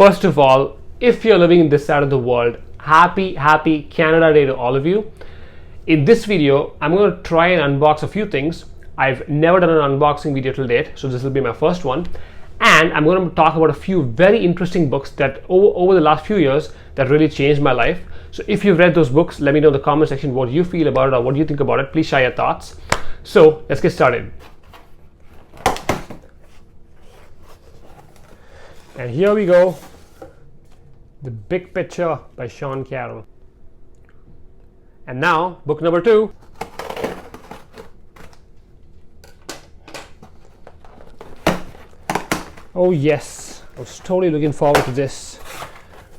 first of all, if you're living in this side of the world, happy Canada Day to all of you. In this video, I'm going to try and unbox a few things. I've never done an unboxing video till date, so this will be my first one. And I'm going to talk about a few very interesting books that over the last few years that really changed my life. So if you've read those books, let me know in the comment section what you feel about it or what you think about it. Please share your thoughts. So let's get started. And here we go. The Big Picture by Sean Carroll. And now, book number 2. Oh yes, I was totally looking forward to this.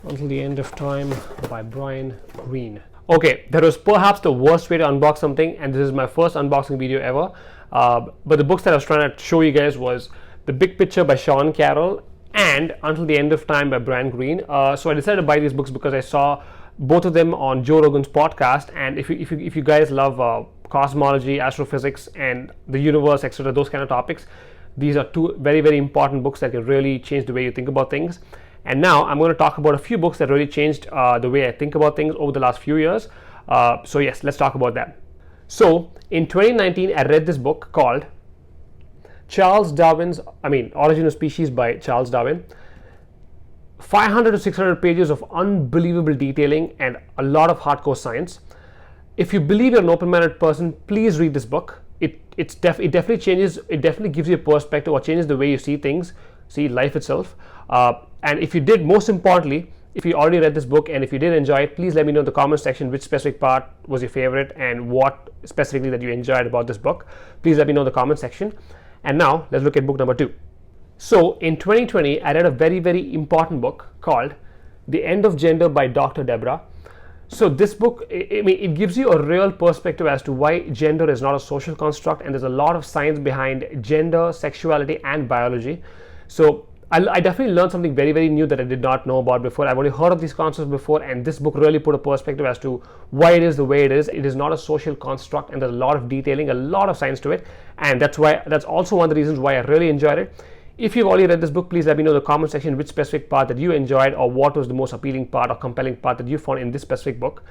Until the End of Time by Brian Greene. Okay, that was perhaps the worst way to unbox something, and this is my first unboxing video ever. But the books that I was trying to show you guys was The Big Picture by Sean Carroll and Until the End of Time by Brian Greene. So I decided to buy these books because I saw both of them on Joe Rogan's podcast, and if you guys love cosmology, astrophysics, and the universe, etc., those kind of topics, these are two very important books that can really change the way you think about things. And now I'm going to talk about a few books that really changed the way I think about things over the last few years. So yes, let's talk about that. So in 2019, I read this book called Origin of Species by Charles Darwin. 500 to 600 pages of unbelievable detailing and a lot of hardcore science. If you believe you're an open-minded person, please read this book. It definitely changes. It definitely gives you a perspective or changes the way you see things, see life itself. And if you did, most importantly, if you already read this book and if you did enjoy it, please let me know in the comment section which specific part was your favorite and what specifically that you enjoyed about this book. Please let me know in the comment section. And now let's look at book number 2. So in 2020, I read a very important book called The End of Gender by Dr. Deborah. So this book, it gives you a real perspective as to why gender is not a social construct, and there's a lot of science behind gender, sexuality, and biology. So I definitely learned something very new that I did not know about before. I've only heard of these concepts before, and this book really put a perspective as to why it is the way it is. It is not a social construct, and there's a lot of detailing, a lot of science to it, and that's also one of the reasons why I really enjoyed it. If you've already read this book, please let me know in the comment section which specific part that you enjoyed or what was the most appealing part or compelling part that you found in this specific book.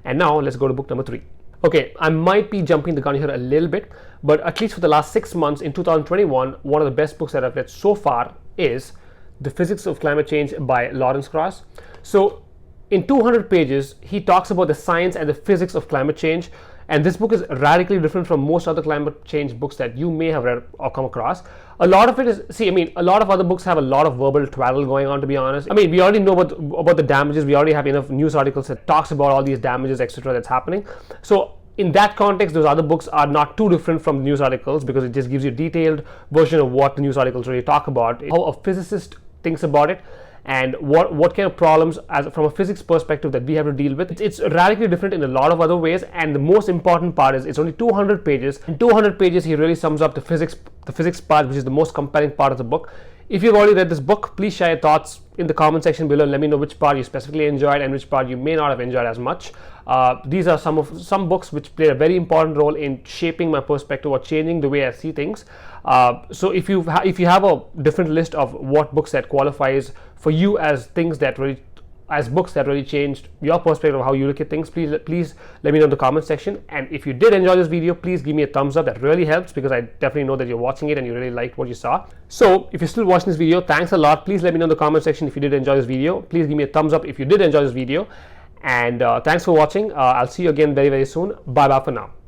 And now let's go to book number 3. Okay, I might be jumping the gun here a little bit, but at least for the last 6 months in 2021, one of the best books that I've read so far is The Physics of Climate Change by Lawrence Krauss. So in 200 pages, he talks about the science and the physics of climate change. And this book is radically different from most other climate change books that you may have read or come across. A lot of it is, a lot of other books have a lot of verbal twaddle going on, to be honest. We already know about the damages. We already have enough news articles that talks about all these damages, etc., that's happening. So in that context, those other books are not too different from the news articles because it just gives you a detailed version of what the news articles really talk about, how a physicist thinks about it, and what kind of problems from a physics perspective that we have to deal with. It's radically different in a lot of other ways, and the most important part is it's only 200 pages. In 200 pages, he really sums up the physics part, which is the most compelling part of the book. If you've already read this book, please share your thoughts in the comment section below and let me know which part you specifically enjoyed and which part you may not have enjoyed as much. These are some books which play a very important role in shaping my perspective or changing the way I see things. So if you have a different list of what books that qualifies for you as books that really changed your perspective of how you look at things, please let me know in the comment section. And if you did enjoy this video, please give me a thumbs up. That really helps because I definitely know that you're watching it and you really liked what you saw. So if you're still watching this video, thanks a lot. Please let me know in the comment section if you did enjoy this video. Please give me a thumbs up if you did enjoy this video. And thanks for watching. I'll see you again very soon. Bye for now.